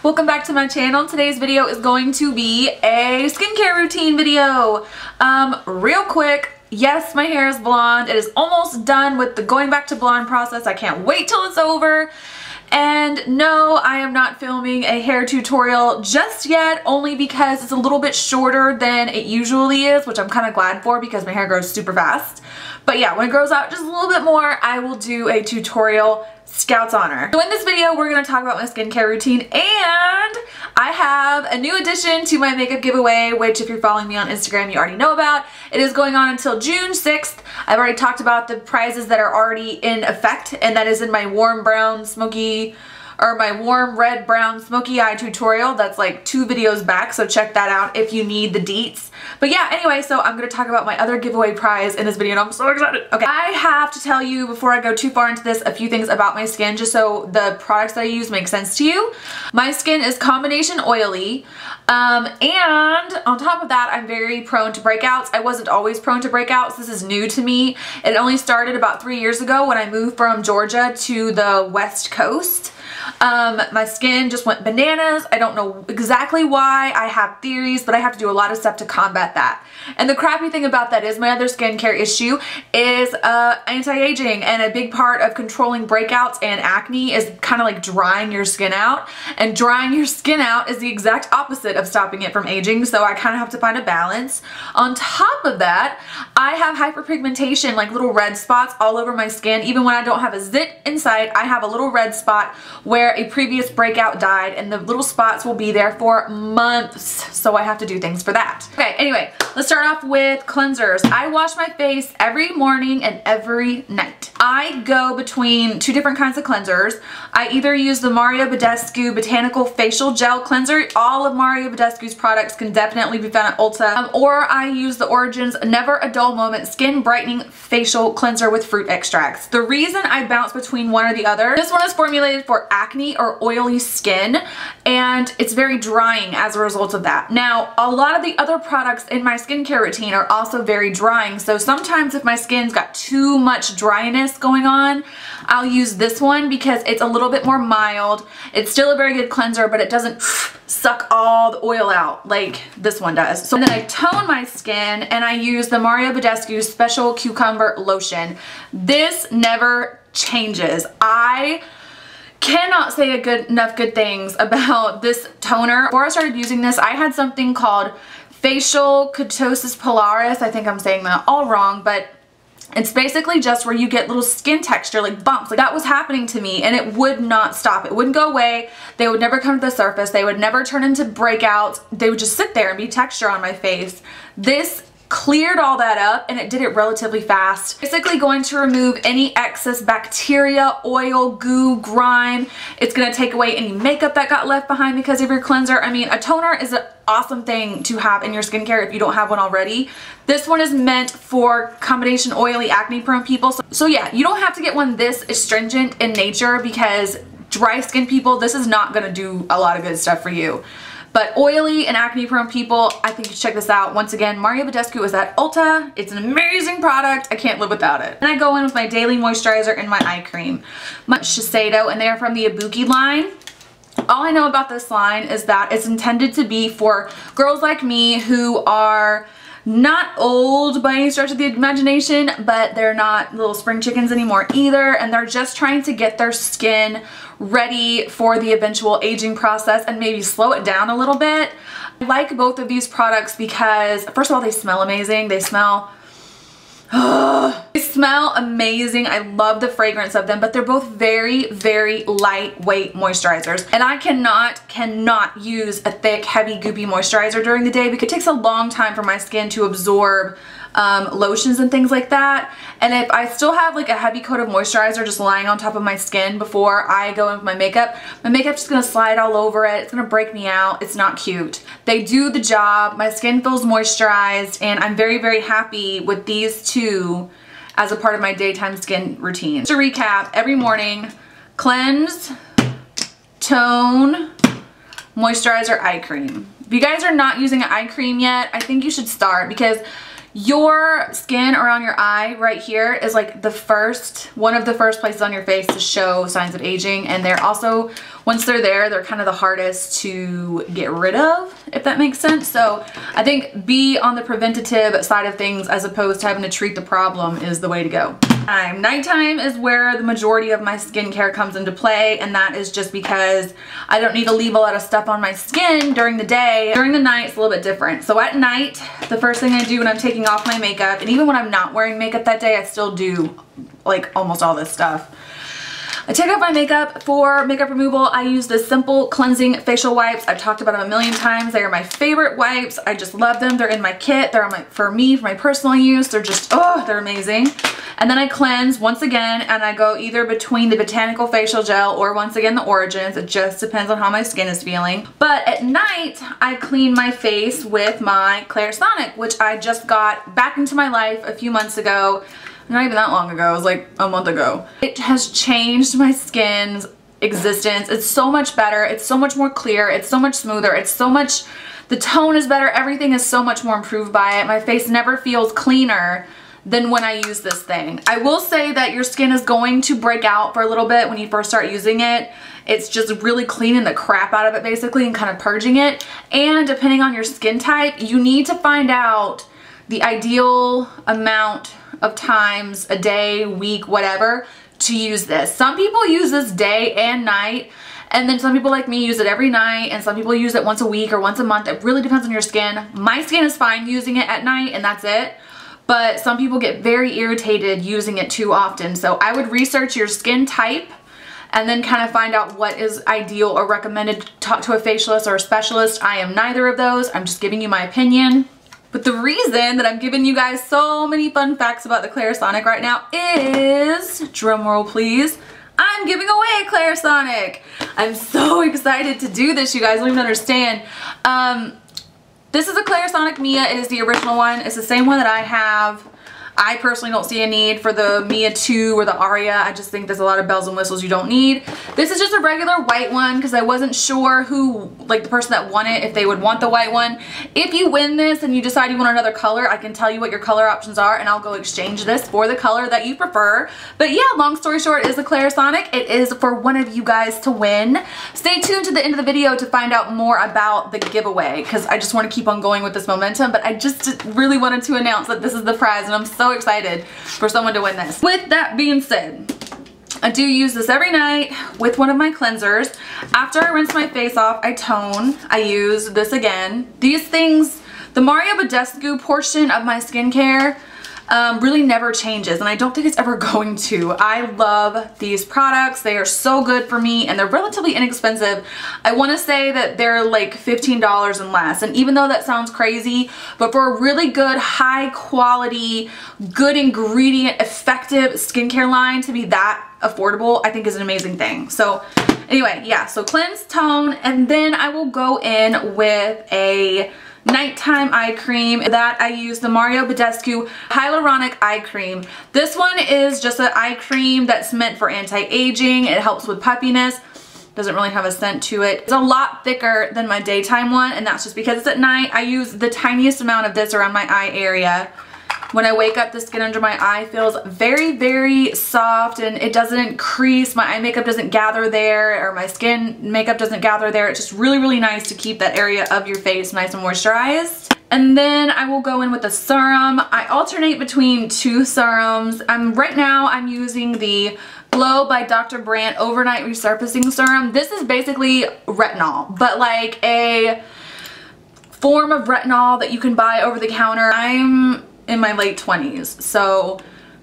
Welcome back to my channel. Today's video is going to be a skincare routine video. Real quick, yes, my hair is blonde. It is almost done with the going back to blonde process. I can't wait till it's over. And no, I am not filming a hair tutorial just yet, only because it's a little bit shorter than it usually is, which I'm kind of glad for because my hair grows super fast. But yeah, when it grows out just a little bit more, I will do a tutorial. Scout's honor. So in this video, we're going to talk about my skincare routine, and I have a new addition to my makeup giveaway, which if you're following me on Instagram, you already know about. It is going on until June 6th. I've already talked about the prizes that are already in effect, and that is in my warm brown smoky, or my warm red brown smoky eye tutorial. That's like 2 videos back, so check that out if you need the deets. But yeah, anyway, so I'm going to talk about my other giveaway prize in this video, and I'm so excited. Okay, I have to tell you before I go too far into this a few things about my skin, just so the products that I use make sense to you. My skin is combination oily, and on top of that, I'm very prone to breakouts. I wasn't always prone to breakouts. This is new to me. It only started about 3 years ago when I moved from Georgia to the West Coast. My skin just went bananas. I don't know exactly why. I have theories, but I have to do a lot of stuff to combat that. And the crappy thing about that is my other skincare issue is anti-aging, and a big part of controlling breakouts and acne is kind of like drying your skin out. And drying your skin out is the exact opposite of stopping it from aging, so I kind of have to find a balance. On top of that, I have hyperpigmentation, like little red spots all over my skin. Even when I don't have a zit in sight, I have a little red spot where a previous breakout died, and the little spots will be there for months, so I have to do things for that. Okay, anyway, let's start off with cleansers. I wash my face every morning and every night. I go between 2 different kinds of cleansers. I either use the Mario Badescu Botanical Facial Gel Cleanser. All of Mario Badescu's products can definitely be found at Ulta. Or I use the Origins Never a Dull Moment Skin Brightening Facial Cleanser with fruit extracts. The reason I bounce between one or the other, this one is formulated for acne or oily skin, and it's very drying as a result of that. Now, a lot of the other products in my skincare routine are also very drying, so sometimes if my skin's got too much dryness going on, I'll use this one because it's a little bit more mild. It's still a very good cleanser, but it doesn't suck all the oil out like this one does. So then I tone my skin, and I use the Mario Badescu Special Cucumber Lotion. This never changes. I cannot say enough good things about this toner. Before I started using this, I had something called facial ketosis pilaris. I think I'm saying that all wrong, but it's basically just where you get little skin texture, like bumps. Like that was happening to me, and it would not stop. It wouldn't go away. They would never come to the surface. They would never turn into breakouts. They would just sit there and be texture on my face. This cleared all that up, and it did it relatively fast. Basically going to remove any excess bacteria, oil, goo, grime. It's going to take away any makeup that got left behind because of your cleanser. I mean, a toner is an awesome thing to have in your skincare if you don't have one already. This one is meant for combination oily, acne prone people. So yeah, you don't have to get one this astringent in nature, because dry skin people, this is not going to do a lot of good stuff for you. But oily and acne prone people, I think you should check this out. Once again, Mario Badescu is at Ulta. It's an amazing product. I can't live without it. And I go in with my daily moisturizer and my eye cream. My Shiseido, and they are from the Ibuki line. All I know about this line is that it's intended to be for girls like me who are not old by any stretch of the imagination, but they're not little spring chickens anymore either, and they're just trying to get their skin ready for the eventual aging process and maybe slow it down a little bit. I like both of these products because, first of all, they smell amazing. They smell amazing. I love the fragrance of them, but they're both very, very lightweight moisturizers. And I cannot use a thick, heavy, goopy moisturizer during the day because it takes a long time for my skin to absorb lotions and things like that. And if I still have like a heavy coat of moisturizer just lying on top of my skin before I go in with my makeup's just gonna slide all over it. It's gonna break me out. It's not cute. They do the job. My skin feels moisturized, and I'm very, very happy with these 2 as a part of my daytime skin routine. To recap, every morning, cleanse, tone, moisturizer, eye cream. If you guys are not using an eye cream yet, I think you should start, because your skin around your eye right here is like one of the first places on your face to show signs of aging, and they're also once they're there, they're kind of the hardest to get rid of, if that makes sense. So I think be on the preventative side of things as opposed to having to treat the problem is the way to go. Nighttime is where the majority of my skincare comes into play, and that is just because I don't need to leave a lot of stuff on my skin during the day. During the night, it's a little bit different. So at night, the first thing I do when I'm taking off my makeup, and even when I'm not wearing makeup that day, I still do like almost all this stuff. I take off my makeup. For makeup removal, I use the Simple Cleansing Facial Wipes. I've talked about them a million times. They are my favorite wipes. I just love them. They're in my kit. They're on for my personal use. They're just, oh, they're amazing. And then I cleanse once again, and I go either between the Botanical Facial Gel or once again the Origins. It just depends on how my skin is feeling. But at night, I clean my face with my CLARISONIC, which I just got back into my life a few months ago. Not even that long ago, it was like a month ago. It has changed my skin's existence. It's so much better. It's so much more clear. It's so much smoother. It's so much, the tone is better. Everything is so much more improved by it. My face never feels cleaner than when I use this thing. I will say that your skin is going to break out for a little bit when you first start using it. It's just really cleaning the crap out of it basically and kind of purging it. And depending on your skin type, you need to find out the ideal amount of times a day, week, whatever, to use this. Some people use this day and night, and then some people like me use it every night, and some people use it once a week or once a month. It really depends on your skin. My skin is fine using it at night and that's it, but some people get very irritated using it too often. So I would research your skin type and then kind of find out what is ideal or recommended. Talk to a facialist or a specialist. I am neither of those. I'm just giving you my opinion. But the reason that I'm giving you guys so many fun facts about the CLARISONIC right now is, drumroll please, I'm giving away CLARISONIC. I'm so excited to do this, you guys don't even understand. This is a CLARISONIC Mia. It is the original one. It's the same one that I have. I personally don't see a need for the Mia 2 or the Aria. I just think there's a lot of bells and whistles you don't need. This is just a regular white one because I wasn't sure who, like the person that won it, if they would want the white one. If you win this and you decide you want another color, I can tell you what your color options are and I'll go exchange this for the color that you prefer. But yeah, long story short, it is a CLARISONIC. It is for one of you guys to win. Stay tuned to the end of the video to find out more about the giveaway because I just want to keep on going with this momentum, but I just really wanted to announce that this is the prize and I'm so excited for someone to win this. With that being said, I do use this every night with one of my cleansers. After I rinse my face off, I tone. I use this again. These things, the Mario Badescu portion of my skincare really never changes, and I don't think it's ever going to. I love these products. They are so good for me and they're relatively inexpensive. I want to say that they're like $15 and less, and even though that sounds crazy, but for a really good, high quality, good ingredient, effective skincare line to be that affordable, I think is an amazing thing. So anyway, yeah, so cleanse, tone, and then I will go in with a nighttime eye cream. That I use the Mario Badescu Hyaluronic Eye Cream. This one is just an eye cream that's meant for anti-aging. It helps with puffiness. Doesn't really have a scent to it. It's a lot thicker than my daytime one, and that's just because it's at night. I use the tiniest amount of this around my eye area. When I wake up, the skin under my eye feels very, very soft and it doesn't crease. My eye makeup doesn't gather there, or my skin makeup doesn't gather there. It's just really, really nice to keep that area of your face nice and moisturized. And then I will go in with a serum. I alternate between two serums. Right now I'm using the Glow by Dr. Brandt Overnight Resurfacing Serum. This is basically retinol, but like a form of retinol that you can buy over the counter. I'm in my late 20s, so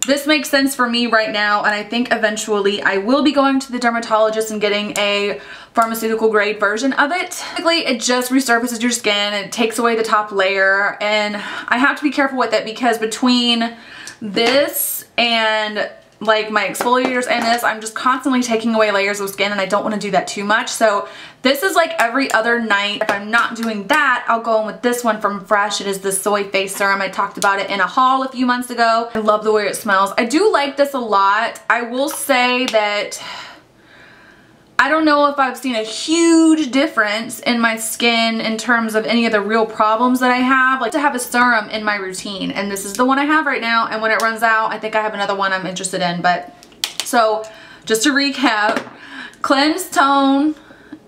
this makes sense for me right now, and I think eventually I will be going to the dermatologist and getting a pharmaceutical grade version of it. Basically, it just resurfaces your skin, it takes away the top layer, and I have to be careful with it because between this and like my exfoliators and this, I'm just constantly taking away layers of skin, and I don't want to do that too much. So this is like every other night. If I'm not doing that, I'll go in with this one from Fresh. It is the Soy Face Serum. I talked about it in a haul a few months ago. I love the way it smells. I do like this a lot. I will say that I don't know if I've seen a huge difference in my skin in terms of any of the real problems that I have. Like to have a serum in my routine, and this is the one I have right now, and when it runs out, I think I have another one I'm interested in. But so just to recap, cleanse, tone,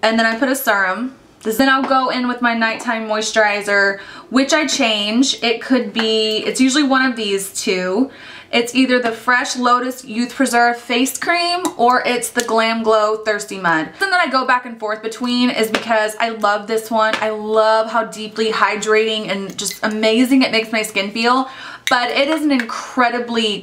and then I put a serum. Then I'll go in with my nighttime moisturizer, which I change. It could be, it's usually one of these two. It's either the Fresh Lotus Youth Preserve Face Cream or it's the Glam Glow Thirsty Mud. The thing that I go back and forth between is because I love this one. I love how deeply hydrating and just amazing it makes my skin feel. But it is an incredibly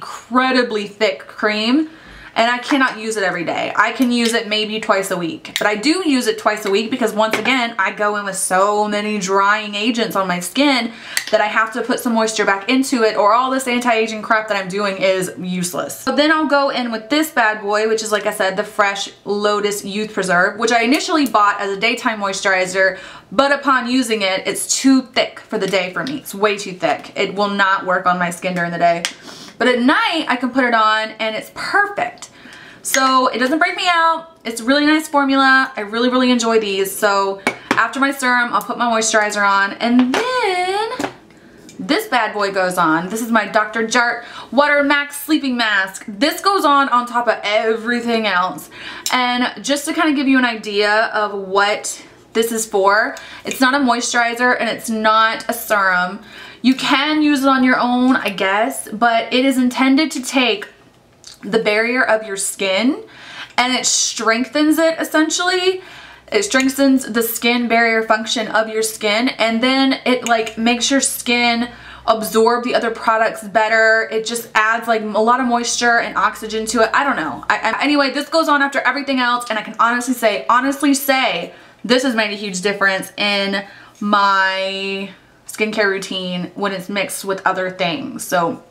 thick cream. And I cannot use it every day. I can use it maybe twice a week. But I do use it twice a week because once again, I go in with so many drying agents on my skin that I have to put some moisture back into it or all this anti-aging crap that I'm doing is useless. So then I'll go in with this bad boy, which is like I said, the Fresh Lotus Youth Preserve, which I initially bought as a daytime moisturizer, but upon using it, it's too thick for the day for me. It's way too thick. It will not work on my skin during the day. But at night, I can put it on and it's perfect. So it doesn't break me out. It's a really nice formula. I really enjoy these. So after my serum, I'll put my moisturizer on and then this bad boy goes on. This is my Dr. Jart Water Max Sleeping Mask. This goes on top of everything else. And just to kind of give you an idea of what this is for, it's not a moisturizer and it's not a serum. You can use it on your own, I guess, but it is intended to take the barrier of your skin and it strengthens it essentially. It strengthens the skin barrier function of your skin and then it like makes your skin absorb the other products better. It just adds like a lot of moisture and oxygen to it. I don't know. Anyway, this goes on after everything else and I can honestly say this has made a huge difference in my skincare routine when it's mixed with other things. So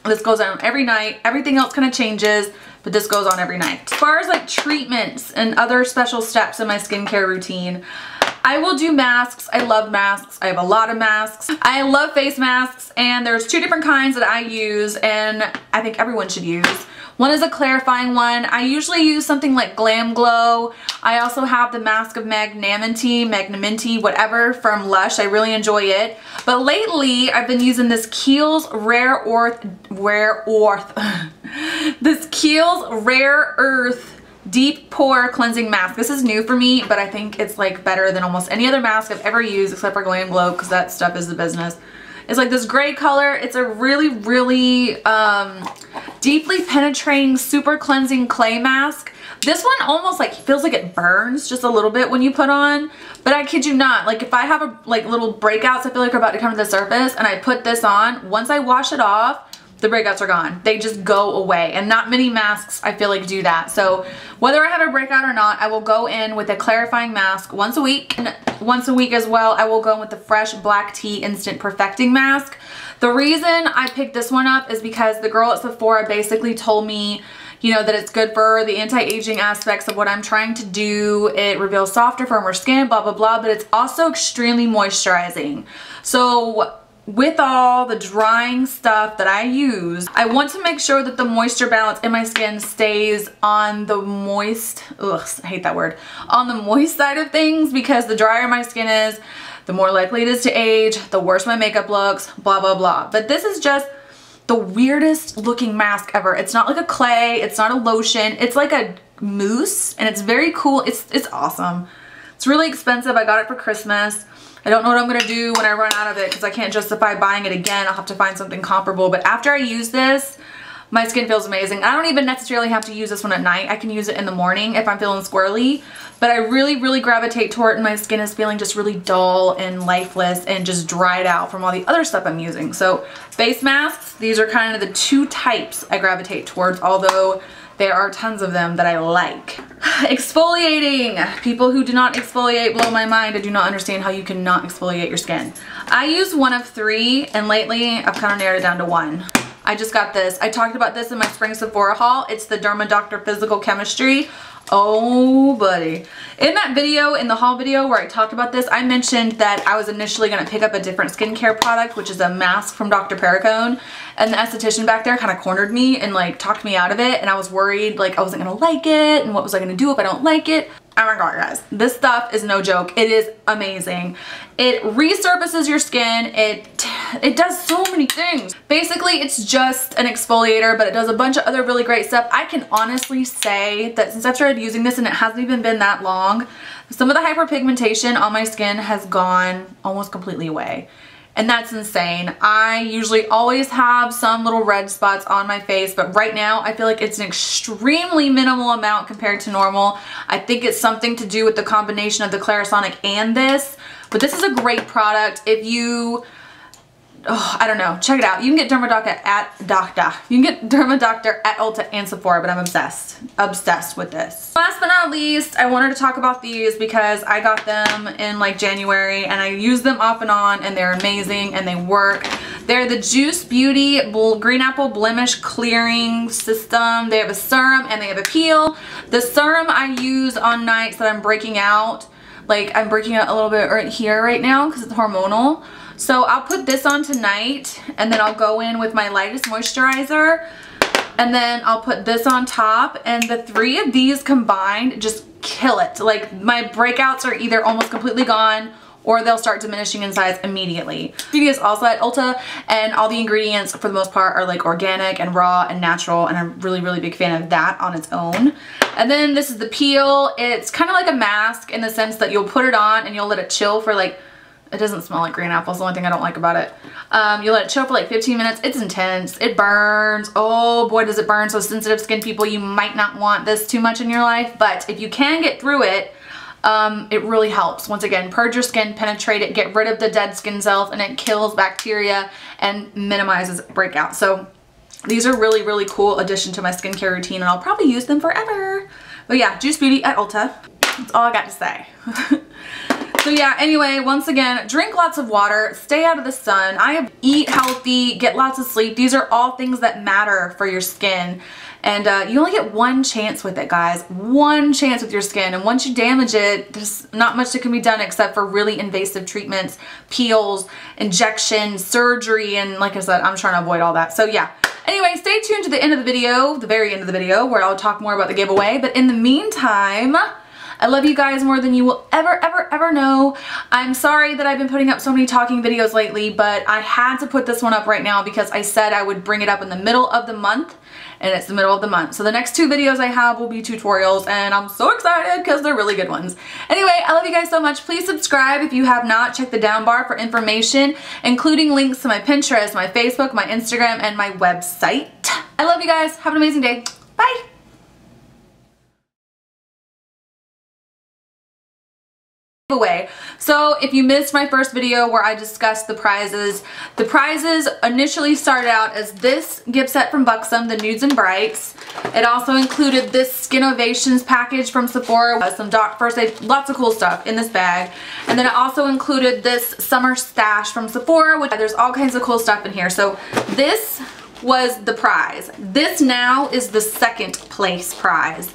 this goes on every night. Everything else kind of changes, but this goes on every night. As far as like treatments and other special steps in my skincare routine, I will do masks. I love masks. I have a lot of masks. I love face masks and there's two different kinds that I use and I think everyone should use. One is a clarifying one. I usually use something like Glam Glow. I also have the Mask of Magnanimity, whatever, from Lush. I really enjoy it. But lately, I've been using this Kiehl's this Kiehl's Rare Earth Deep Pore Cleansing Mask. This is new for me, but I think it's like better than almost any other mask I've ever used except for Glam Glow because that stuff is the business. It's like this gray color. It's a really deeply penetrating, super cleansing clay mask. This one almost like feels like it burns just a little bit when you put on, but I kid you not, like if I have a like little breakouts I feel like are about to come to the surface and I put this on, once I wash it off, the breakouts are gone. They just go away and not many masks I feel like do that. So whether I have a breakout or not, I will go in with a clarifying mask once a week. And once a week as well, I will go in with the Fresh Black Tea Instant Perfecting Mask. The reason I picked this one up is because the girl at Sephora basically told me, you know, that it's good for the anti-aging aspects of what I'm trying to do. It reveals softer, firmer skin, blah, blah, blah, but it's also extremely moisturizing. So with all the drying stuff that I use, I want to make sure that the moisture balance in my skin stays on the moist, ugh, I hate that word, on the moist side of things because the drier my skin is, the more likely it is to age, the worse my makeup looks, blah, blah, blah. But this is just the weirdest looking mask ever. It's not like a clay, it's not a lotion, it's like a mousse and it's very cool. It's awesome. It's really expensive. I got it for Christmas. I don't know what I'm gonna do when I run out of it because I can't justify buying it again. I'll have to find something comparable. But after I use this, my skin feels amazing. I don't even necessarily have to use this one at night. I can use it in the morning if I'm feeling squirrely. But I really gravitate toward it and my skin is feeling just really dull and lifeless and just dried out from all the other stuff I'm using. So face masks, these are kind of the two types I gravitate towards, although there are tons of them that I like. Exfoliating. People who do not exfoliate blow my mind. I do not understand how you cannot exfoliate your skin. I use one of three and lately I've kind of narrowed it down to one. I just got this. I talked about this in my spring Sephora haul. It's the Derma Doctor Physical Chemistry. Oh buddy. In that video, in the haul video where I talked about this, I mentioned that I was initially going to pick up a different skincare product, which is a mask from Dr. Perricone, and the esthetician back there kind of cornered me and like talked me out of it, and I was worried like I wasn't going to like it and what was I going to do if I don't like it. Oh my god, guys, this stuff is no joke. It is amazing. It resurfaces your skin. It it does so many things. Basically, it's just an exfoliator, but it does a bunch of other really great stuff. I can honestly say that since I've started using this and it hasn't even been that long, some of the hyperpigmentation on my skin has gone almost completely away. And that's insane. I usually always have some little red spots on my face, but right now I feel like it's an extremely minimal amount compared to normal. I think it's something to do with the combination of the Clarisonic and this, but this is a great product. If you, I don't know, check it out. You can get Dermadoctor at Ulta and Sephora, but I'm obsessed with this. Last but not least, I wanted to talk about these because I got them in like January and I use them off and on and they're amazing and they work. They're the Juice Beauty Green Apple Blemish Clearing System. They have a serum and they have a peel. The serum I use on nights that I'm breaking out. Like I'm breaking out a little bit right here right now because it's hormonal. So I'll put this on tonight and then I'll go in with my lightest moisturizer and then I'll put this on top, and the three of these combined just kill it. Like my breakouts are either almost completely gone or they'll start diminishing in size immediately. Beauty is also at Ulta and all the ingredients for the most part are like organic and raw and natural, and I'm really, really big fan of that on its own. And then this is the peel. It's kind of like a mask in the sense that you'll put it on and you'll let it chill for like, it doesn't smell like green apples, the only thing I don't like about it. You let it chill for like 15 minutes. It's intense. It burns. Oh boy, does it burn. So sensitive skin people, you might not want this too much in your life, but if you can get through it, it really helps. Once again, purge your skin, penetrate it, get rid of the dead skin cells, and it kills bacteria and minimizes breakout. So these are really, really cool addition to my skincare routine, and I'll probably use them forever. But yeah, Juice Beauty at Ulta. That's all I got to say. So yeah, anyway, once again, drink lots of water, stay out of the sun, eat healthy, get lots of sleep. These are all things that matter for your skin. And you only get one chance with it, guys. One chance with your skin. And once you damage it, there's not much that can be done except for really invasive treatments, peels, injections, surgery, and like I said, I'm trying to avoid all that. So yeah. Anyway, stay tuned to the end of the video, the very end of the video, where I'll talk more about the giveaway. But in the meantime, I love you guys more than you will ever know. I'm sorry that I've been putting up so many talking videos lately, but I had to put this one up right now because I said I would bring it up in the middle of the month, and it's the middle of the month. So the next two videos I have will be tutorials, and I'm so excited because they're really good ones. Anyway, I love you guys so much. Please subscribe if you have not. Check the down bar for information, including links to my Pinterest, my Facebook, my Instagram, and my website. I love you guys. Have an amazing day. Bye. Giveaway. So if you missed my first video where I discussed the prizes initially started out as this gift set from Buxom, the Nudes and Brights. It also included this Skin Ovations package from Sephora, some First Aid, lots of cool stuff in this bag. And then it also included this Summer Stash from Sephora, which there's all kinds of cool stuff in here. So this was the prize. This now is the second place prize.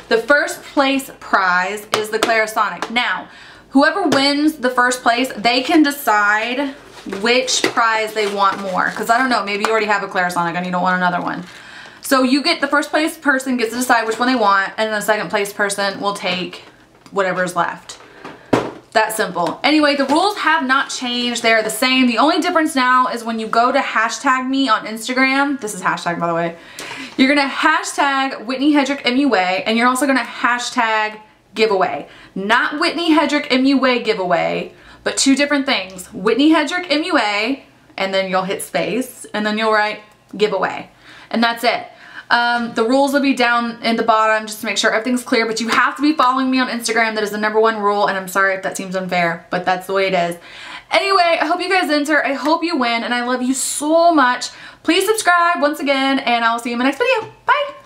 The first place prize is the Clarisonic. Now, whoever wins the first place, they can decide which prize they want more. Because I don't know, maybe you already have a Clarisonic and you don't want another one. So you get, the first place person gets to decide which one they want, and the second place person will take whatever's left. That simple. Anyway, the rules have not changed. They're the same. The only difference now is when you go to hashtag me on Instagram, this is hashtag by the way, you're going to hashtag Whitney Hedrick MUA, and you're also going to hashtag giveaway. Not Whitney Hedrick MUA giveaway, but two different things. Whitney Hedrick MUA, and then you'll hit space, and then you'll write giveaway. And that's it. The rules will be down in the bottom just to make sure everything's clear, but you have to be following me on Instagram. That is the #1 rule, and I'm sorry if that seems unfair, but that's the way it is. Anyway, I hope you guys enter. I hope you win, and I love you so much. Please subscribe once again, and I'll see you in my next video. Bye!